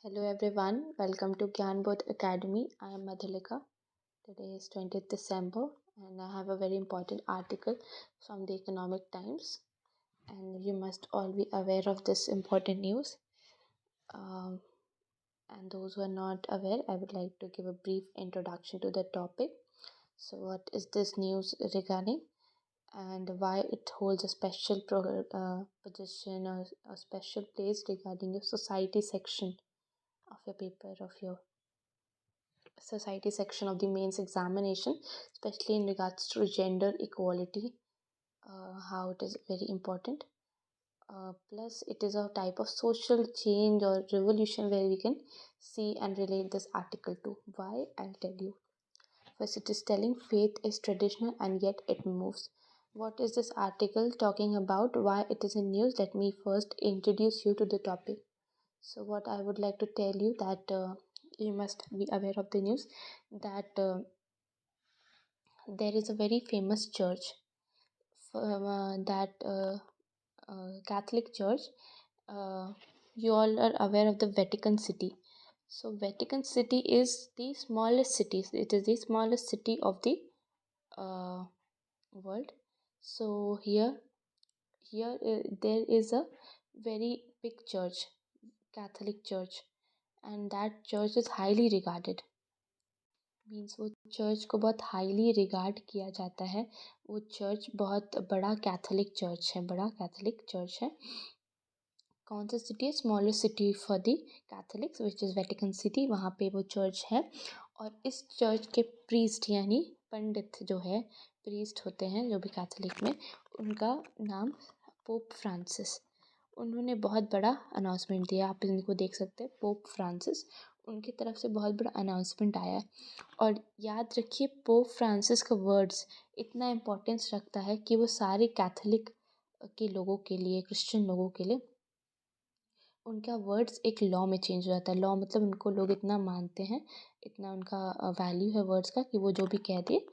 Hello everyone, welcome to Gyanbodh Academy. I am Madhulika. Today is 20th December and I have a very important article from the Economic Times, and you must all be aware of this important news. Um, and those who are not aware, I would like to give a brief introduction to the topic. So, what is this news regarding and why it holds a special position or a special place regarding your society section of your paper, of your society section of the mains examination, especially in regards to gender equality, how it is very important. Plus, it is a type of social change or revolution where we can see and relate this article to. Why? I'll tell you. First, it is telling faith is traditional and yet it moves. What is this article talking about? Why it is in news? Let me first introduce you to the topic. So, what I would like to tell you that you must be aware of the news that there is a very famous church, that Catholic Church. Uh, you all are aware of the Vatican City. So, Vatican City is the smallest city. It is the smallest city of the uh, world. So here there is a very big church, Catholic Church, and that church is highly regarded. Means वो church को बहुत highly regard किया जाता है. वो church बहुत बड़ा Catholic church है, बड़ा कैथोलिक चर्च है. कौन सा सिटी है? Smallest city for the Catholics which is Vatican city. वहाँ पे वो चर्च है. और इस चर्च के प्रीस्ट यानी पंडित जो है, प्रीस्ट होते हैं जो भी कैथोलिक में, उनका नाम पोप फ्रांसिस. उन्होंने बहुत बड़ा अनाउंसमेंट दिया. आप इनको देख सकते हैं, पोप फ्रांसिस. उनकी तरफ से बहुत बड़ा अनाउंसमेंट आया है. और याद रखिए, पोप फ्रांसिस का वर्ड्स इतना इम्पोर्टेंस रखता है कि वो सारे कैथोलिक के लोगों के लिए, क्रिश्चियन लोगों के लिए, उनका वर्ड्स एक लॉ में चेंज हो जाता है. लॉ मतलब उनको लोग इतना मानते हैं, इतना उनका वैल्यू है वर्ड्स का कि वो जो भी कह दे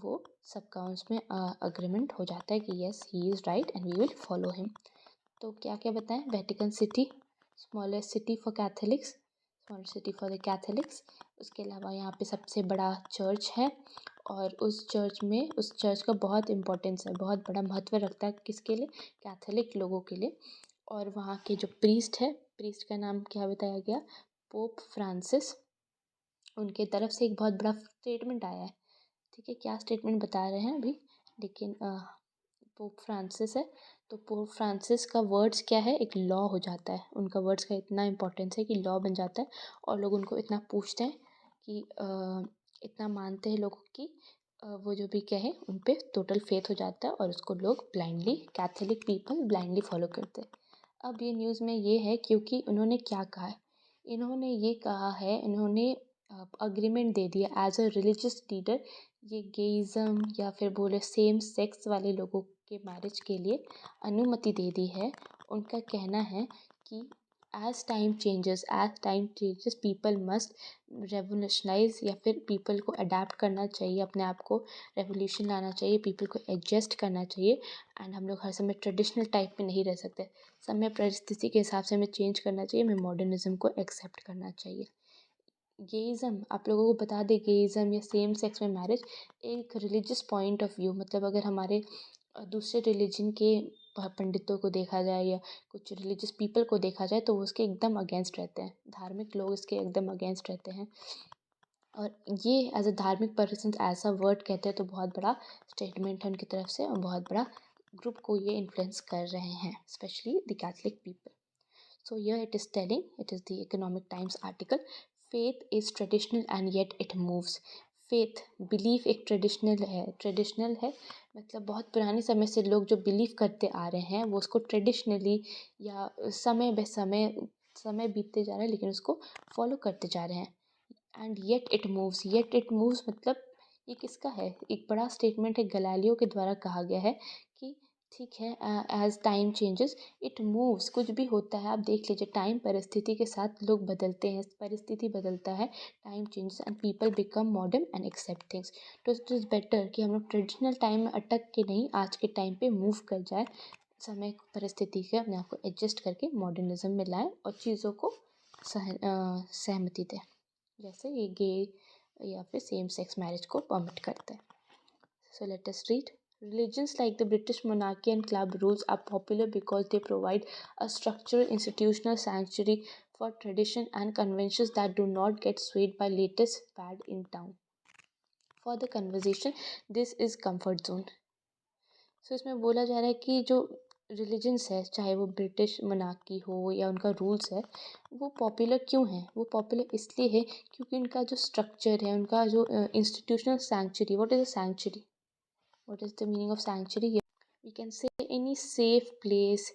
वो सबका उसमें अग्रीमेंट हो जाता है कि yes he is right and we will follow him. तो क्या क्या बताएं? Vatican City, smallest city for Catholics, small city for the Catholics. उसके अलावा यहाँ पे सबसे बड़ा चर्च है. और उस चर्च का बहुत इम्पोर्टेंस है, बहुत बड़ा महत्व रखता है. किसके लिए? कैथोलिक लोगों के लिए. और वहाँ के जो प्रीस्ट है, प्रीस्ट का नाम क्या बताया गया? Pope Francis. उनके तरफ से एक बहुत बड़ा स्टेटमेंट आया है. ठीक है, क्या स्टेटमेंट बता रहे हैं अभी, लेकिन पोप फ्रांसिस है तो पोप फ्रांसिस का वर्ड्स क्या है? एक लॉ हो जाता है. उनका वर्ड्स का इतना इम्पोर्टेंस है कि लॉ बन जाता है. और लोग उनको इतना पूछते हैं कि इतना मानते हैं लोगों की, वो जो भी कहे उन पे टोटल फेथ हो जाता है और उसको लोग blindly, Catholic people blindly follow करते हैं. अब ये न्यूज़ में ये है क्योंकि उन्होंने क्या कहा है? इन्होंने ये कहा है, इन्होंने अग्रीमेंट दे दिया एज अ रिलीजियस लीडर. ये गेइज़म या फिर बोले सेम सेक्स वाले लोगों के मैरिज के लिए अनुमति दे दी है. उनका कहना है कि as time changes people must revolutionise, या फिर पीपल को अडेप्ट करना चाहिए, अपने आप को रेवोल्यूशन लाना चाहिए, पीपल को एडजस्ट करना चाहिए. एंड हम लोग हर समय ट्रेडिशनल टाइप में नहीं रह सकते. समय परिस्थिति के हिसाब से हमें चेंज करना चाहिए, हमें मॉडर्निज्म को एक्सेप्ट करना चाहिए. गेइज़म, आप लोगों को बता दें, गेइज़म या सेम सेक्स में मैरिज एक रिलीजियस पॉइंट ऑफ व्यू, मतलब अगर हमारे दूसरे रिलीजन के पंडितों को देखा जाए या कुछ रिलीजियस पीपल को देखा जाए तो वो उसके एकदम अगेंस्ट रहते हैं. धार्मिक लोग इसके एकदम अगेंस्ट रहते हैं. और ये एज अ धार्मिक पर्सन ऐसा वर्ड कहते हैं तो बहुत बड़ा स्टेटमेंट है उनकी तरफ से, और बहुत बड़ा ग्रुप को ये इन्फ्लुएंस कर रहे हैं, specially the Catholic people. So here it is telling, it is the Economic Times article, faith is traditional and yet it moves. Faith, belief एक ट्रेडिशनल है मतलब बहुत पुराने समय से लोग जो बिलीव करते आ रहे हैं वो उसको ट्रेडिशनली या समय बीतते जा रहा है लेकिन उसको फॉलो करते जा रहे हैं. एंड येट इट मूव्स मतलब ये किसका है? एक बड़ा स्टेटमेंट है, गैलीलियो के द्वारा कहा गया है कि ठीक है, as time changes it moves. कुछ भी होता है, आप देख लीजिए, टाइम परिस्थिति के साथ लोग बदलते हैं, परिस्थिति बदलता है, time changes and people become modern and accept things. तो इट इज़ बेटर कि हम लोग ट्रेडिशनल टाइम में अटक के नहीं, आज के टाइम पे मूव कर जाए, समय परिस्थिति के अपने आप को एडजस्ट करके मॉडर्निज्म में लाएं और चीज़ों को सहमति थे, जैसे ये गे या फिर सेम सेक्स मैरिज को परमिट करते हैं। So let us read. Religions like the British monarchy and club rules are popular because they provide a structural institutional sanctuary for tradition and conventions that do not get swayed by latest fad in town. For the conversation, this is comfort zone. So इसमें बोला जा रहा है कि जो religions है, चाहे वो ब्रिटिश मोनार्की हो या उनका रूल्स है, वो पॉपुलर क्यों है? वो पॉपुलर इसलिए है क्योंकि उनका जो स्ट्रक्चर है, उनका जो institutional sanctuary, what is a sanctuary? What is the meaning of sanctuary here? We can say any safe place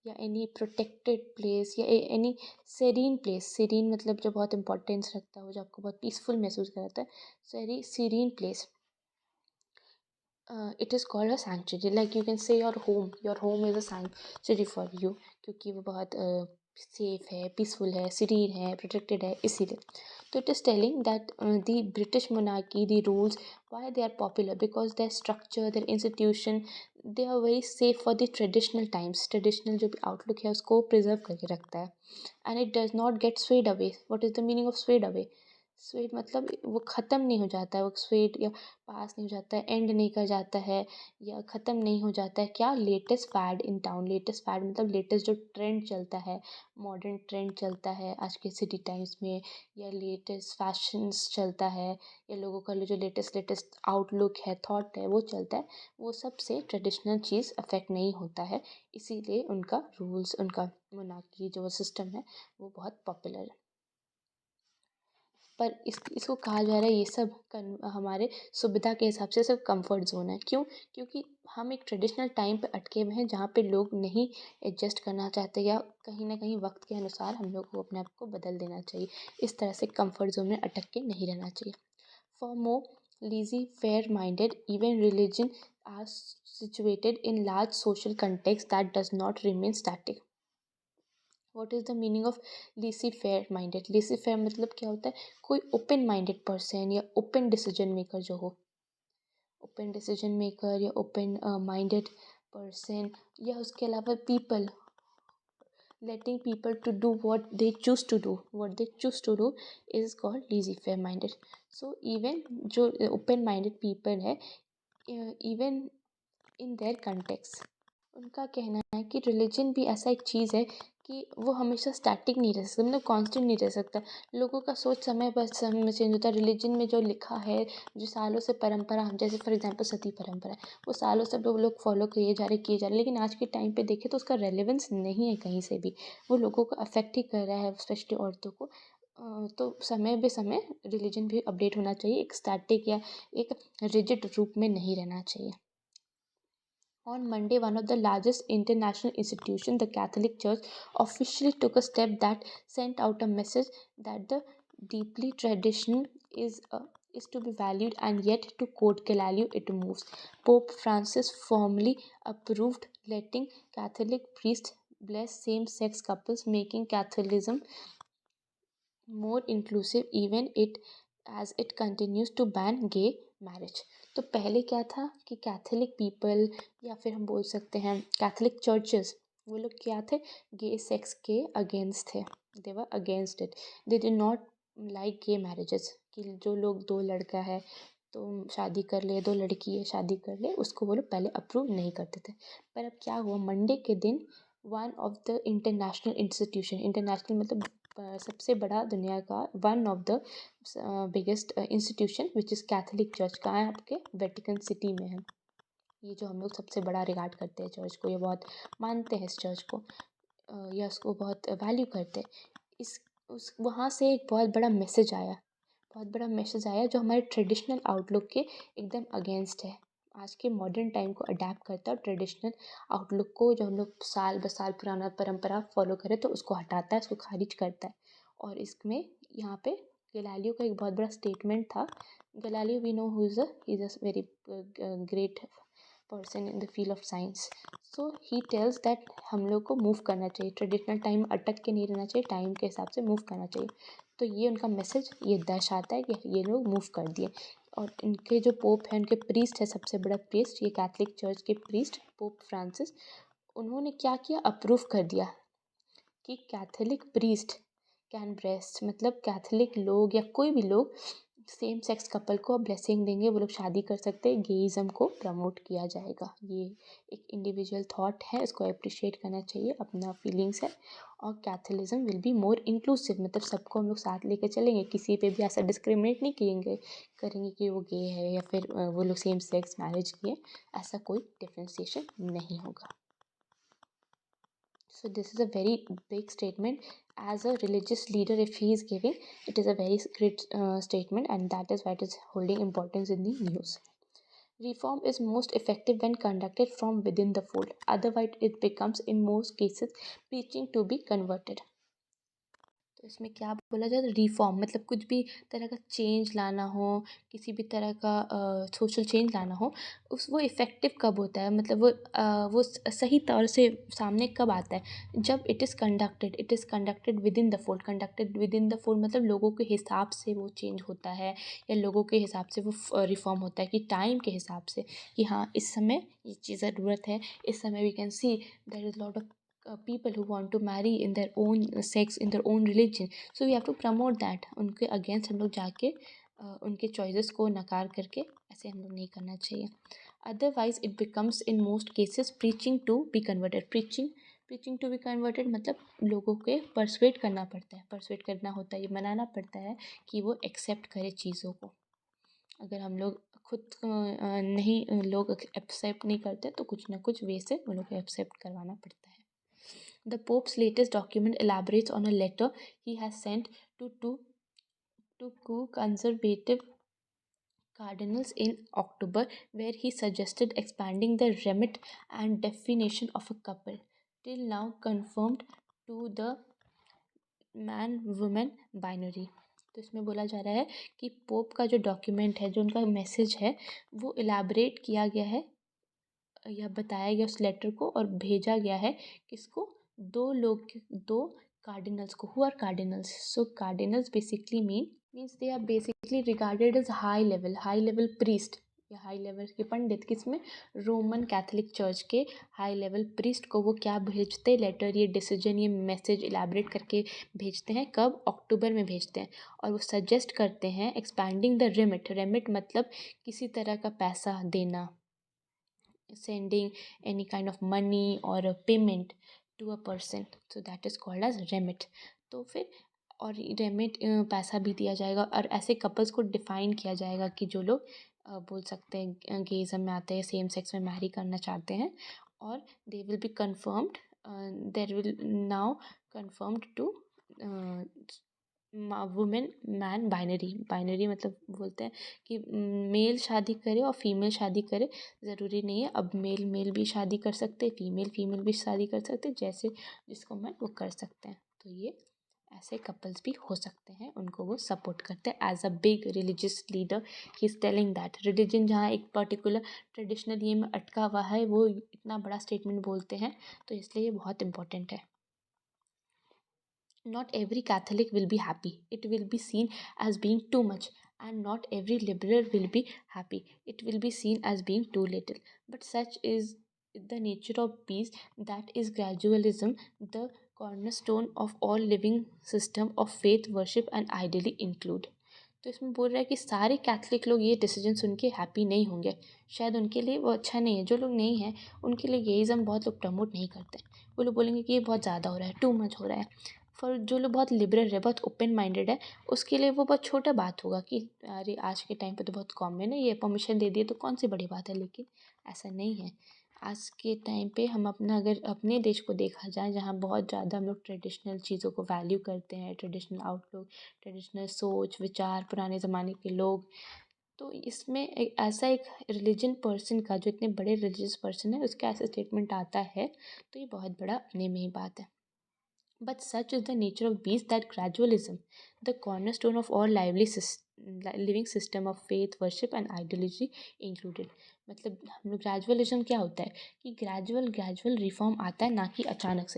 या any protected place या any serene place. Serene मतलब जो बहुत importance रखता है, वो जो आपको बहुत peaceful महसूस कराता है. So any serene place. It is called a sanctuary. Like you can say your home. Your home is a sanctuary for you क्योंकि वो बहुत सेफ है, पीसफुल है, सीरीन है, प्रोटेक्टेड है, इसीलिए. तो it is telling that the British monarchy, the rules, why they are popular? Because their structure, their institution, they are very safe for the traditional times. Traditional जो भी outlook है उसको preserve करके रखता है. And it does not get swayed away. What is the meaning of swayed away? Sweat मतलब वो ख़त्म नहीं हो जाता है, वो स्वेट या पास नहीं हो जाता है, एंड नहीं कर जाता है या ख़त्म नहीं हो जाता है. क्या? Latest fad in town. Latest fad मतलब लेटेस्ट जो ट्रेंड चलता है, मॉडर्न ट्रेंड चलता है आज के सिटी टाइम्स में, या लेटेस्ट फैशंस चलता है, या लोगों का जो लेटेस्ट आउटलुक है, थॉट है, वो चलता है. वो सब से ट्रेडिशनल चीज़ अफेक्ट नहीं होता है. इसीलिए उनका रूल्स, उनका मोनार्की जो सिस्टम है वो बहुत पॉपुलर है. पर इसको कहा जा रहा है ये सब हमारे सुविधा के हिसाब से सब कंफर्ट जोन है. क्यों? क्योंकि हम एक ट्रेडिशनल टाइम पे अटके हुए हैं जहाँ पे लोग नहीं एडजस्ट करना चाहते, या कहीं ना कहीं वक्त के अनुसार हम लोग को अपने आप को बदल देना चाहिए. इस तरह से कंफर्ट जोन में अटक के नहीं रहना चाहिए. For more laissez faire minded, even religion are situated in large social context that does not remain static. What is the meaning of laissez faire minded? Laissez faire मतलब क्या होता है? कोई ओपन माइंडेड पर्सन या open decision maker जो हो, open decision maker या open minded person, या उसके अलावा people, letting people to do what they choose to do. What they choose to do is called lazy fair minded. So even जो open minded people है, even in their context, उनका कहना है कि religion भी ऐसा एक चीज़ है कि वो हमेशा स्टैटिक नहीं रह सकता, मतलब कांस्टेंट नहीं रह सकता. लोगों का सोच समय पर समय में चेंज होता है. रिलीजन में जो लिखा है, जो सालों से परंपरा, हम जैसे फॉर एग्जांपल सती परंपरा है, वो सालों से लोग फॉलो किए जा रहे, लेकिन आज के टाइम पे देखें तो उसका रेलेवेंस नहीं है कहीं से भी. वो लोगों को अफेक्ट ही कर रहा है, स्पेशली औरतों को. तो समय बे समय रिलीजन भी अपडेट होना चाहिए, एक स्टैटिक या एक रिजिड रूप में नहीं रहना चाहिए. On Monday, one of the largest international institutions, the Catholic Church, officially took a step that sent out a message that the deeply tradition is to be valued, and yet, to quote Galileo, it moves. Pope Francis formally approved letting Catholic priests bless same-sex couples, making Catholicism more inclusive even it as it continues to ban gay marriage. तो पहले क्या था कि Catholic people, या फिर हम बोल सकते हैं कैथोलिक चर्चेस, वो लोग क्या थे? गे सेक्स के अगेंस्ट थे. They were against it. They did not like gay marriages, कि जो लोग, दो लड़का है तो शादी कर ले, दो लड़की है शादी कर ले, उसको वो लोग पहले अप्रूव नहीं करते थे. पर अब क्या हुआ? मंडे के दिन one of the international institution, international मतलब सबसे बड़ा दुनिया का, one of the biggest institution which is Catholic church, कहाँ है? आपके वेटिकन सिटी में है. ये जो हम लोग सबसे बड़ा रिगार्ड करते हैं चर्च को, ये बहुत मानते हैं इस चर्च को, या उसको बहुत वैल्यू करते हैं. इस उस वहाँ से एक बहुत बड़ा मैसेज आया, बहुत बड़ा मैसेज आया जो हमारे ट्रेडिशनल आउटलुक के एकदम अगेंस्ट है. आज के मॉडर्न टाइम को अडेप्ट करता है, ट्रेडिशनल आउटलुक को जो हम लोग साल ब साल पुराना परंपरा फॉलो करें तो उसको हटाता है, उसको खारिज करता है. और इसमें यहाँ पे गैलीलियो का एक बहुत बड़ा स्टेटमेंट था. Galileo we know who is a very great person in the field of science. So he tells that हम लोग को मूव करना चाहिए, ट्रेडिशनल टाइम अटक के नहीं रहना चाहिए, टाइम के हिसाब से मूव करना चाहिए. तो ये उनका मैसेज ये दर्शाता है कि ये लोग मूव कर दिए. और इनके जो पोप हैं, उनके प्रीस्ट है, सबसे बड़ा प्रीस्ट, ये कैथलिक चर्च के प्रीस्ट पोप फ्रांसिस, उन्होंने क्या किया? अप्रूव कर दिया कि कैन ब्रेस्ट मतलब कैथलिक लोग या कोई भी लोग सेम सेक्स कपल को ब्लेसिंग देंगे, वो लोग शादी कर सकते हैं। गेइज़म को प्रमोट किया जाएगा। ये एक इंडिविजुअल थॉट है, इसको अप्रिशिएट करना चाहिए, अपना फीलिंग्स है। और Catholicism will be more inclusive, मतलब सबको हम लोग साथ लेकर चलेंगे, किसी पे भी ऐसा डिस्क्रिमिनेट नहीं करेंगे कि वो गे है या फिर वो लोग सेम सेक्स मैरिज किए, ऐसा कोई डिफ्रेंसिएशन नहीं होगा। So this is a very big statement. As a religious leader, if he is giving, it is a very great statement, and that is why it is holding importance in the news. Reform is most effective when conducted from within the fold. Otherwise, it becomes, in most cases, preaching to be converted. तो इसमें क्या बोला जाए, reform मतलब कुछ भी तरह का चेंज लाना हो, किसी भी तरह का सोशल चेंज लाना हो, वो इफ़ेक्टिव कब होता है, मतलब वो सही तौर से सामने कब आता है, जब it is conducted with in the fold. Conducted with in the fold मतलब लोगों के हिसाब से वो चेंज होता है, या लोगों के हिसाब से वो रिफॉर्म होता है, कि टाइम के हिसाब से, कि हाँ इस समय ये चीज़ ज़रूरत है, इस समय we can see there is lot of people who want to marry in their own sex, in their own religion, so we have to promote that। उनके अगेंस्ट हम लोग जाके उनके चॉइसेस को नकार करके ऐसे हम लोग नहीं करना चाहिए। Otherwise it becomes in most cases preaching to be converted. Preaching to be converted मतलब लोगों के परसुएट करना पड़ता है, परसुएट करना होता है, ये मनाना पड़ता है कि वो एक्सेप्ट करे चीज़ों को। अगर हम लोग खुद नहीं, लोग एक्सेप्ट नहीं करते, तो कुछ ना कुछ वे से वो लोग को एक्सेप्ट करवाना पड़ता है। The Pope's latest document elaborates on a letter he has sent to two conservative cardinals in October, where he suggested expanding the remit and definition of a couple, till now confirmed to the man woman binary। तो इसमें बोला जा रहा है कि pope का जो document है, जो उनका मैसेज है, वो इलाबरेट किया गया है या बताया गया उस लेटर को, और भेजा गया है किसको, दो कार्डिनल्स को। Who are cardinals? So cardinals basically means they are basically regarded as high level priest या हाई लेवल के पंडित। किसमें? रोमन कैथोलिक चर्च के हाई लेवल प्रीस्ट को वो क्या भेजते, लेटर, ये डिसीजन, ये मैसेज इलाबरेट करके भेजते हैं। कब? अक्टूबर में भेजते हैं। और वो सजेस्ट करते हैं एक्सपैंडिंग द रेमिट मतलब किसी तरह का पैसा देना, sending any kind of money or a payment to a person, so that is called as remit। तो फिर और रेमिट पैसा भी दिया जाएगा, और ऐसे कपल्स को डिफ़ाइन किया जाएगा कि जो लोग बोल सकते हैं गेइज़म में आते हैं, सेम सेक्स में मैरी करना चाहते हैं, और they will be confirmed, there will now confirmed to women man binary मतलब बोलते हैं कि मेल शादी करे और फीमेल शादी करे, ज़रूरी नहीं है। अब मेल भी शादी कर सकते, फीमेल भी शादी कर सकते, जैसे जिसको मन वो कर सकते हैं। तो ये ऐसे कपल्स भी हो सकते हैं, उनको वो सपोर्ट करते हैं। As a big religious leader he is telling that religion जहाँ एक पर्टिकुलर ट्रेडिशनल ये में अटका हुआ है, वो इतना बड़ा स्टेटमेंट बोलते हैं, तो इसलिए ये बहुत इंपॉर्टेंट है। Not every Catholic will be happy. It will be seen as being too much. And not every liberal will be happy. It will be seen as being too little. But such is the nature of peace, that is gradualism, the cornerstone of all living system of faith, worship and ideally include। तो इसमें बोल रहा है कि सारे Catholic लोग ये decision सुन के हैप्पी नहीं होंगे, शायद उनके लिए वो अच्छा नहीं है। जो लोग नहीं हैं उनके लिए गेइज़म बहुत लोग प्रमोट नहीं करते, वो लोग बोलेंगे कि ये बहुत ज़्यादा हो रहा है, टू मच हो रहा है। फॉर जो लोग बहुत लिबरल है, बहुत ओपन माइंडेड है, उसके लिए वो बहुत छोटा बात होगा कि अरे आज के टाइम पे तो बहुत कॉमन है, ये परमिशन दे दिए तो कौन सी बड़ी बात है। लेकिन ऐसा नहीं है। आज के टाइम पे हम अपना अगर अपने देश को देखा जाए, जहाँ बहुत ज़्यादा हम लोग ट्रेडिशनल चीज़ों को वैल्यू करते हैं, ट्रेडिशनल आउटलुक, ट्रेडिशनल सोच विचार, पुराने ज़माने के लोग, तो इसमें एक ऐसा एक रिलीजन पर्सन का, जो इतने बड़े रिलीजियस पर्सन है, उसका ऐसा स्टेटमेंट आता है, तो ये बहुत बड़ा अपने में ही बात है। But such is the nature of beast that gradualism, the cornerstone of all living system of faith, worship and ideology included। मतलब हम लोग ग्रेजुअलिज्म क्या होता है कि ग्रेजुअल रिफॉर्म आता है, ना कि अचानक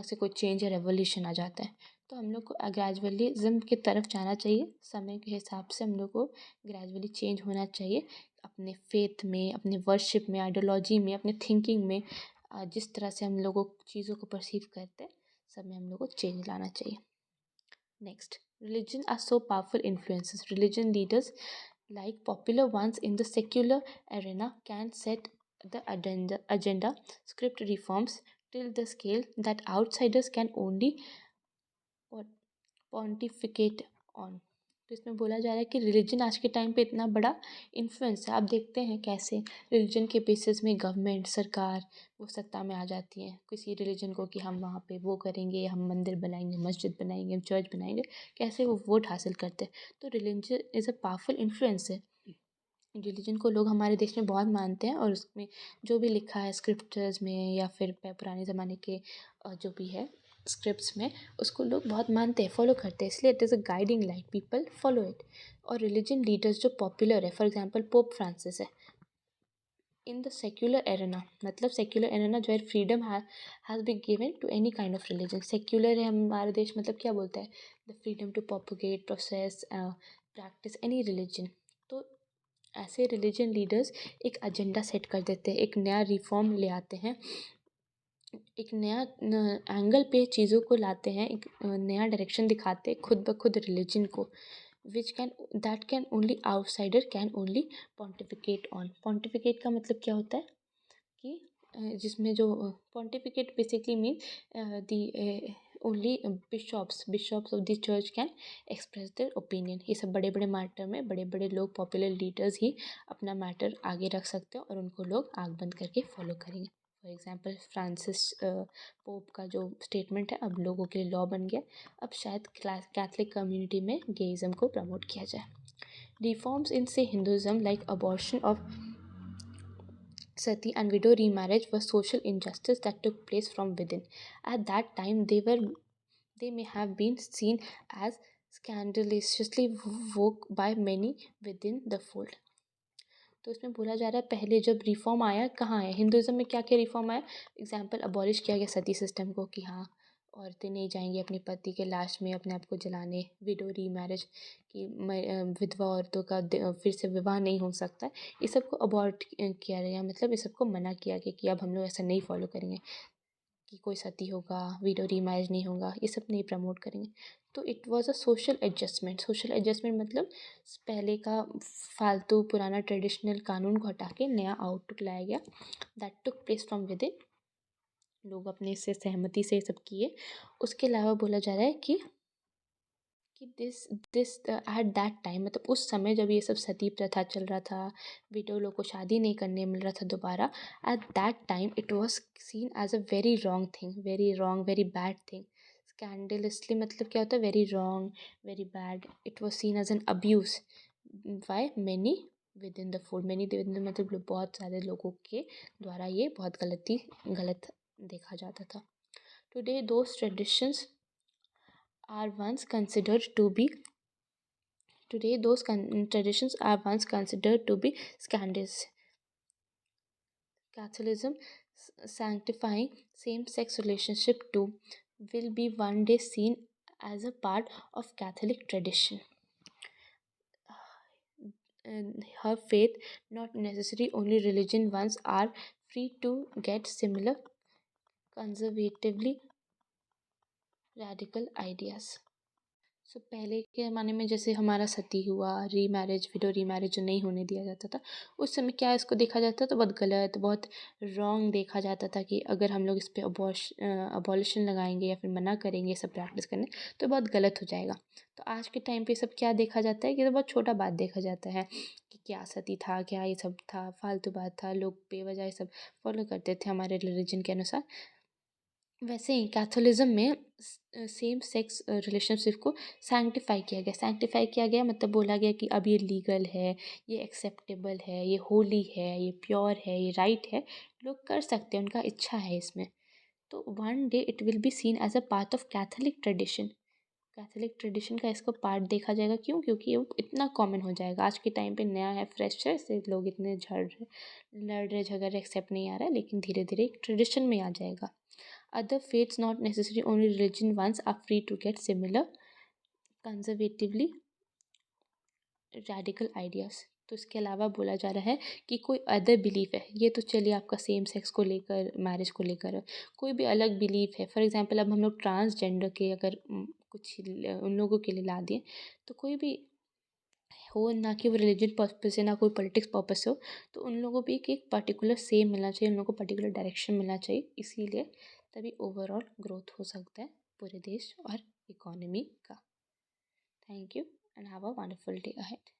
से कोई चेंज या रेवोल्यूशन आ जाता है। तो हम लोग को ग्रेजुअलिज्म की तरफ जाना चाहिए। समय के हिसाब से हम लोग को ग्रेजुअली चेंज होना चाहिए, अपने फेथ में, अपने वर्शिप में, आइडियोलॉजी में, अपने थिंकिंग में, जिस तरह से हम लोगों चीज़ों को परसीव करते हैं, सब में हम लोग को चेंज लाना चाहिए। Next, religion are so powerful influences. Religion leaders, like popular ones in the secular arena, can set the agenda, script reforms, till the scale that outsiders can only pontificate on. तो इसमें बोला जा रहा है कि religion आज के time पे इतना बड़ा इन्फ्लुएंस है। आप देखते हैं कैसे रिलीजन के बेसिस में गवर्नमेंट सरकार वो सत्ता में आ जाती है किसी रिलीजन को कि हम वहाँ पे वो करेंगे, हम मंदिर बनाएंगे, मस्जिद बनाएंगे, चर्च बनाएंगे, कैसे वो वोट हासिल करते हैं। तो religion is a powerful influence है। रिलीजन को लोग हमारे देश में बहुत मानते हैं और उसमें जो भी लिखा है स्क्रिप्चर्स में या फिर पुराने ज़माने के जो भी है स्क्रिप्ट्स में, उसको लोग बहुत मानते हैं, फॉलो करते हैं, इसलिए it is a guiding light, people follow it. और रिलीजन लीडर्स जो पॉपुलर है, फॉर एग्जांपल पोप फ्रांसिस है। इन द सेक्युलर एरेना, मतलब सेक्युलर एरेना जो है, freedom has been given to any kind of religion. Secular है हमारा देश, मतलब क्या बोलता है, the freedom to propagate, process, practice any religion. तो ऐसे रिलीजन लीडर्स एक एजेंडा सेट कर देते हैं, एक नया रिफॉर्म ले आते हैं, एक नया एंगल पे चीज़ों को लाते हैं, एक नया डायरेक्शन दिखाते हैं खुद ब खुद रिलीजन को, which can that can only outsider can only pontificate on. Pontificate का मतलब क्या होता है कि जिसमें जो pontificate basically mean the only bishops of the church can express their opinion. ये सब बड़े बड़े मैटर में बड़े बड़े लोग, पॉपुलर लीडर्स ही अपना मैटर आगे रख सकते हैं और उनको लोग आँख बंद करके फॉलो करेंगे। फॉर एग्जांपल फ्रांसिस पोप का जो स्टेटमेंट है अब लोगों के लिए लॉ बन गया। अब शायद कैथलिक कम्युनिटी में गेइज़म को प्रमोट किया जाए। रिफॉर्म्स इन से Hinduism like abortion of sati and widow remarriage was social injustice that took place from within. At that time, they may have been seen as scandalously woke by many within the fold. तो इसमें बोला जा रहा है पहले जब reform आया, कहाँ आया, हिंदुज़म में क्या क्या रिफॉर्म आया। एग्जाम्पल, अबॉलिश किया गया सती सिस्टम को कि हाँ औरतें नहीं जाएंगी अपने पति के लाश में अपने आप को जलाने। विडो री मैरिज की विधवा औरतों का फिर से विवाह नहीं हो सकता। ये सबको अबॉर्ट किया गया, मतलब इस सबको मना किया गया कि अब हम लोग ऐसा नहीं फॉलो करेंगे कि कोई सती होगा, विडो रीमैरिज नहीं होगा, ये सब नहीं प्रमोट करेंगे। तो it was a social adjustment. Social adjustment मतलब पहले का फालतू पुराना ट्रेडिशनल कानून को हटा के नया आउटलुक लाया गया, that took place from with in. लोग अपने से सहमति से सब किए। उसके अलावा बोला जा रहा है कि this this eight that time, मतलब उस समय जब ये सब सती प्रथा चल रहा था, विडो लोग को शादी नहीं करने मिल रहा था दोबारा, at that time it was seen as a very wrong thing, very wrong, very bad thing. Scandalously मतलब क्या होता है, very wrong, very bad. It was seen as an abuse by many within the fold. Many मतलब बहुत सारे लोगों के द्वारा ये बहुत गलत देखा जाता था। Today those traditions are once considered to be today those traditions are once considered to be scandalous. Catholicism sanctifying same-sex relationship too will be one day seen as a part of Catholic tradition. And her faith, not necessarily only religion, ones are free to get similar conservatively radical ideas. सो पहले के ज़माने में जैसे हमारा सती हुआ, remarriage, window remarriage जो नहीं होने दिया जाता था, उस समय क्या इसको देखा जाता था, बहुत गलत, बहुत रॉन्ग देखा जाता था कि अगर हम लोग इस पर अबॉलिशन लगाएंगे या फिर मना करेंगे सब प्रैक्टिस करने तो बहुत गलत हो जाएगा। तो आज के टाइम पे सब क्या देखा जाता है कि तो बहुत छोटा बात देखा जाता है कि क्या सती था, क्या ये सब था, फालतू बात था, लोग बेवजह सब फॉलो करते थे हमारे रिलीजन के अनुसार। वैसे ही कैथोलिज्म में सेम सेक्स रिलेशनशिप को सैंक्टिफाई किया गया। सैंक्टिफाई किया गया मतलब बोला गया कि अब ये लीगल है, ये एक्सेप्टेबल है, ये होली है, ये प्योर है, ये राइट है, लोग कर सकते हैं, उनका इच्छा है इसमें। तो one day it will be seen as a part of Catholic tradition. Catholic tradition का इसको पार्ट देखा जाएगा, क्यों, क्योंकि ये इतना कॉमन हो जाएगा। आज के टाइम पे नया है, फ्रेश है, इससे लोग इतने लड़ रहे झगड़ रहे, एक्सेप्ट नहीं आ रहा है, लेकिन धीरे धीरे एक ट्रेडिशन में आ जाएगा। Other faiths, not necessarily only religion ones, are free to get similar conservatively radical ideas. तो इसके अलावा बोला जा रहा है कि कोई अदर बिलीफ है, ये तो चलिए आपका सेम सेक्स को लेकर, मैरिज को लेकर, कोई भी अलग बिलीफ है। फॉर एग्जांपल अब हम लोग ट्रांसजेंडर के अगर कुछ उन लोगों के लिए ला दिए। तो कोई भी हो, ना कि वो रिलीजन पर्पस से, ना कोई पॉलिटिक्स पर्पस से हो, तो उन लोगों को भी एक पर्टिकुलर सेम मिलना चाहिए, उन लोगों को पर्टिकुलर डायरेक्शन मिलना चाहिए। इसीलिए तभी ओवरऑल ग्रोथ हो सकता है पूरे देश और इकोनॉमी का। Thank you and have a wonderful day ahead.